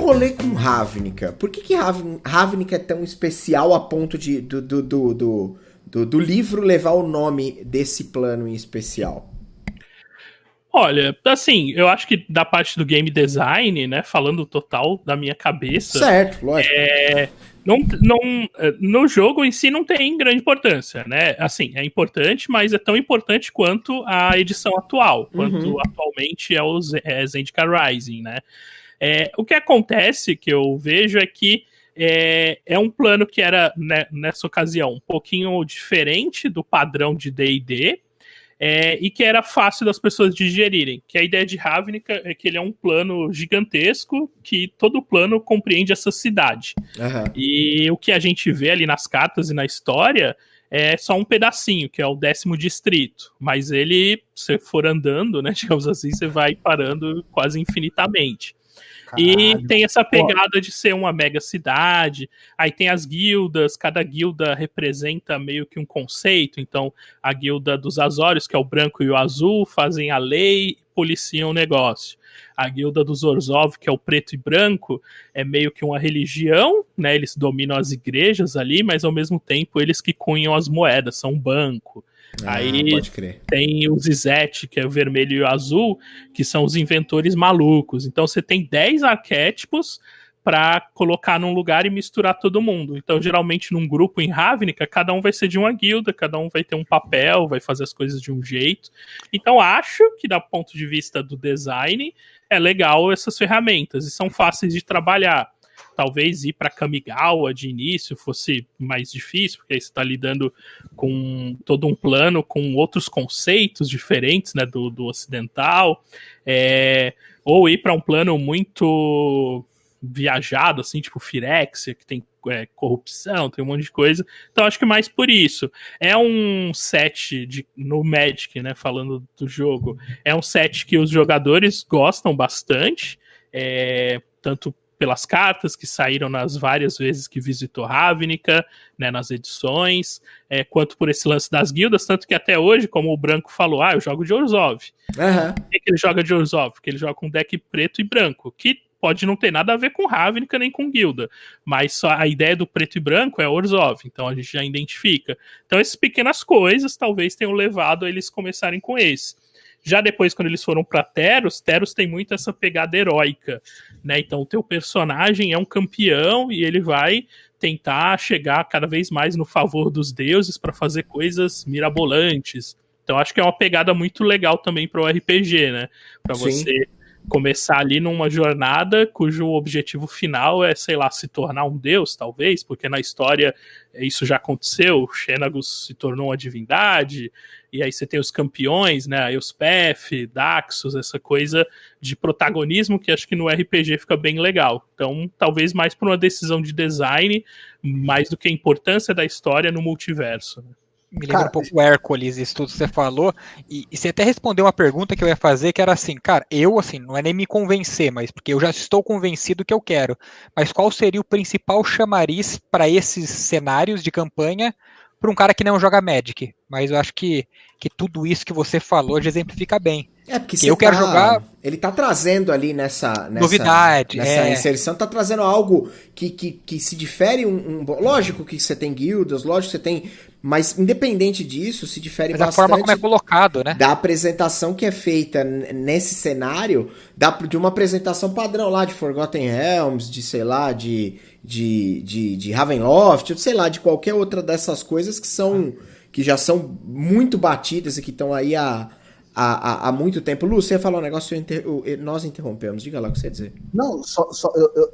rolê com Ravnica? Por que Ravnica é tão especial a ponto do livro levar o nome desse plano em especial? Olha, assim, eu acho que da parte do game design, né, falando total da minha cabeça... Certo, lógico. No jogo em si não tem grande importância, né? Assim, é importante, mas é tão importante quanto a edição atual, quanto atualmente é o Zendikar Rising, né? O que acontece, que eu vejo, é que é um plano que era, né, nessa ocasião, um pouquinho diferente do padrão de D&D, e que era fácil das pessoas digerirem. Que a ideia de Ravnica é que ele é um plano gigantesco, que todo plano compreende essa cidade. E o que a gente vê ali nas cartas e na história é só um pedacinho, que é o 10º distrito. Mas ele, se for andando, né, digamos assim, você vai parando quase infinitamente. Caralho. E tem essa pegada de ser uma mega cidade, aí tem as guildas, cada guilda representa meio que um conceito, então a guilda dos Azorius, que é o branco e o azul, fazem a lei, policiam o negócio. A guilda dos Orzhov, que é o preto e branco, é meio que uma religião, né, eles dominam as igrejas ali, mas ao mesmo tempo eles que cunham as moedas, são um banco. Aí tem o Zizete, que é o vermelho e o azul, que são os inventores malucos. Então você tem 10 arquétipos para colocar num lugar e misturar todo mundo. Então, geralmente, num grupo em Ravnica, cada um vai ser de uma guilda, cada um vai ter um papel, vai fazer as coisas de um jeito. Então, acho que, do ponto de vista do design, é legal essas ferramentas e são fáceis de trabalhar. Talvez ir para Kamigawa de início fosse mais difícil, porque aí você está lidando com todo um plano, com outros conceitos diferentes, né, do ocidental, ou ir para um plano muito viajado, assim, tipo Firexia, que tem corrupção, tem um monte de coisa. Então acho que mais por isso. É um set no Magic, né, falando do jogo, é um set que os jogadores gostam bastante, tanto pelas cartas que saíram nas várias vezes que visitou Ravnica, né, nas edições, quanto por esse lance das guildas, tanto que até hoje, como o Branco falou, eu jogo de Orzhov. Por que ele joga de Orzhov? Porque ele joga com deck preto e branco, que pode não ter nada a ver com Ravnica nem com guilda, mas só a ideia do preto e branco é Orzhov, então a gente já identifica. Então essas pequenas coisas talvez tenham levado a eles começarem com esse. Já depois, quando eles foram para Teros tem muito essa pegada heróica, né? Então o teu personagem é um campeão e ele vai tentar chegar cada vez mais no favor dos deuses para fazer coisas mirabolantes. Então acho que é uma pegada muito legal também para o RPG, né? Para você começar ali numa jornada cujo objetivo final é, sei lá, se tornar um deus, talvez, porque na história isso já aconteceu, Xenagos se tornou uma divindade, e aí você tem os campeões, né, Elspeth, Daxos, essa coisa de protagonismo que acho que no RPG fica bem legal. Então, talvez mais por uma decisão de design, mais do que a importância da história no multiverso, né? Me lembra um pouco o Hércules, isso tudo que você falou, e você até respondeu uma pergunta que eu ia fazer, que era assim, cara, não é nem me convencer, mas porque eu já estou convencido que eu quero, mas qual seria o principal chamariz para esses cenários de campanha para um cara que não joga Magic? Mas eu acho que tudo isso que você falou já exemplifica bem. Porque eu quero jogar. Ele tá trazendo ali nessa novidade, nessa inserção, tá trazendo algo que se difere lógico que você tem guildas, lógico que você tem. Mas independente disso, se difere bastante. A forma como é colocado, né? Da apresentação que é feita nesse cenário, de uma apresentação padrão lá de Forgotten Realms, de sei lá, de Ravenloft, sei lá, de qualquer outra dessas coisas que já são muito batidas e que estão aí há muito tempo. Lu, você ia falar um negócio, nós interrompemos. Diga lá o que você ia dizer. Não,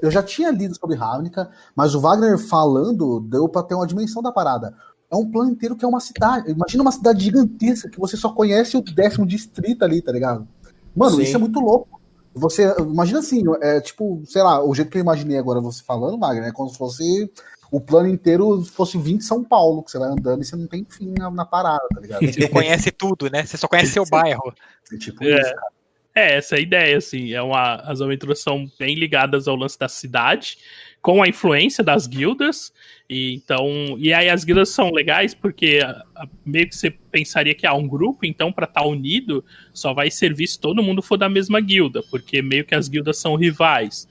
eu já tinha lido sobre Ravnica, mas o Wagner falando deu pra ter uma dimensão da parada. É um plano inteiro que é uma cidade. Imagina uma cidade gigantesca que você só conhece o 10º distrito ali, tá ligado? Mano, isso é muito louco. Você imagina assim, tipo, sei lá, o jeito que eu imaginei agora você falando, Wagner, é como se fosse o plano inteiro fosse 20 São Paulo, que você vai andando e você não tem fim na parada, tá ligado? Você conhece tudo, né? Você só conhece seu bairro. Tipo isso, cara. Essa é a ideia, assim. As aventuras são bem ligadas ao lance da cidade, com a influência das guildas. E aí as guildas são legais porque meio que você pensaria que um grupo, então, para estar unido, só vai servir se todo mundo for da mesma guilda, porque meio que as guildas são rivais.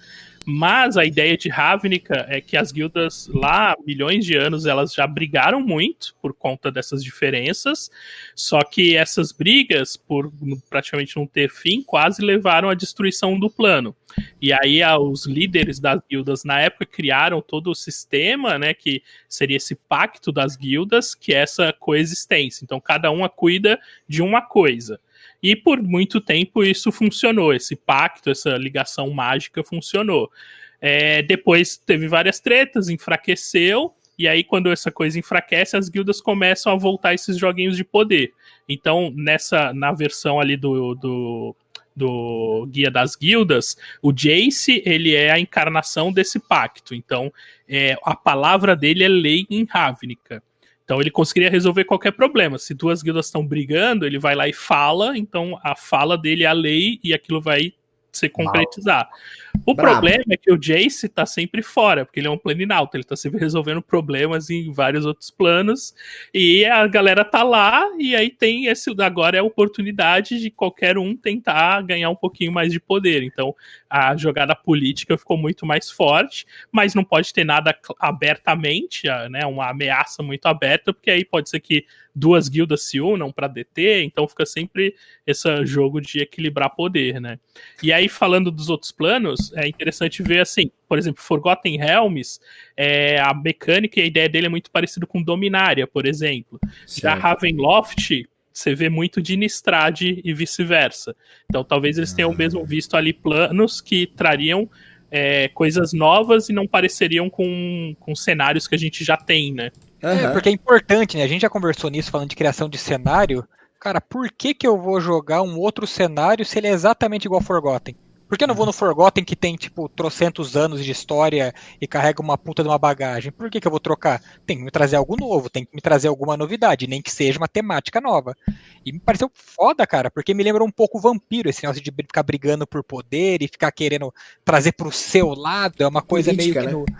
Mas a ideia de Ravnica é que as guildas lá, há milhões de anos, elas já brigaram muito por conta dessas diferenças, só que essas brigas, por praticamente não ter fim, quase levaram à destruição do plano. E aí os líderes das guildas na época criaram todo o sistema, né, que seria esse pacto das guildas, que é essa coexistência. Então cada uma cuida de uma coisa. E por muito tempo isso funcionou, esse pacto, essa ligação mágica funcionou. Depois teve várias tretas, enfraqueceu, e aí quando essa coisa enfraquece, as guildas começam a voltar a esses joguinhos de poder. Então, na versão ali do Guia das Guildas, o Jace, ele é a encarnação desse pacto. Então, a palavra dele é lei em Ravnica. Então ele conseguiria resolver qualquer problema. Se duas guildas estão brigando, ele vai lá e fala, então a fala dele é a lei e aquilo vai se concretizar. O problema é que o Jace tá sempre fora, porque ele é um planinauta, ele tá sempre resolvendo problemas em vários outros planos, e a galera tá lá, e aí tem agora é a oportunidade de qualquer um tentar ganhar um pouquinho mais de poder. Então a jogada política ficou muito mais forte, mas não pode ter nada abertamente, né, uma ameaça muito aberta, porque aí pode ser que duas guildas se unam para deter, então fica sempre esse jogo de equilibrar poder, né? E aí, falando dos outros planos, é interessante ver, assim, por exemplo, Forgotten Realms, a mecânica e a ideia dele é muito parecida com Dominária, por exemplo. Certo. Já Ravenloft, você vê muito de Innistrad e vice-versa. Então, talvez eles tenham mesmo visto ali planos que trariam coisas novas e não pareceriam com cenários que a gente já tem, né? Porque é importante, né? A gente já conversou nisso, falando de criação de cenário. Cara, por que eu vou jogar um outro cenário se ele é exatamente igual ao Forgotten? Por que eu não vou no Forgotten que tem, tipo, trocentos anos de história e carrega uma puta de uma bagagem? Por que eu vou trocar? Tem que me trazer algo novo, tem que me trazer alguma novidade, nem que seja uma temática nova. E me pareceu foda, cara, porque me lembra um pouco Vampiro, esse negócio de ficar brigando por poder e ficar querendo trazer pro seu lado, é uma coisa política, meio que... Né?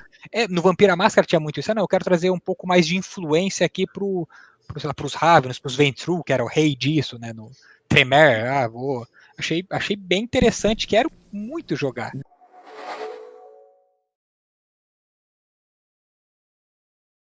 No Vampiro a Máscara tinha muito isso. Não, eu quero trazer um pouco mais de influência aqui pros Ravens, pros Ventrue, que era o rei disso, né? No Tremere, achei bem interessante, quero muito jogar.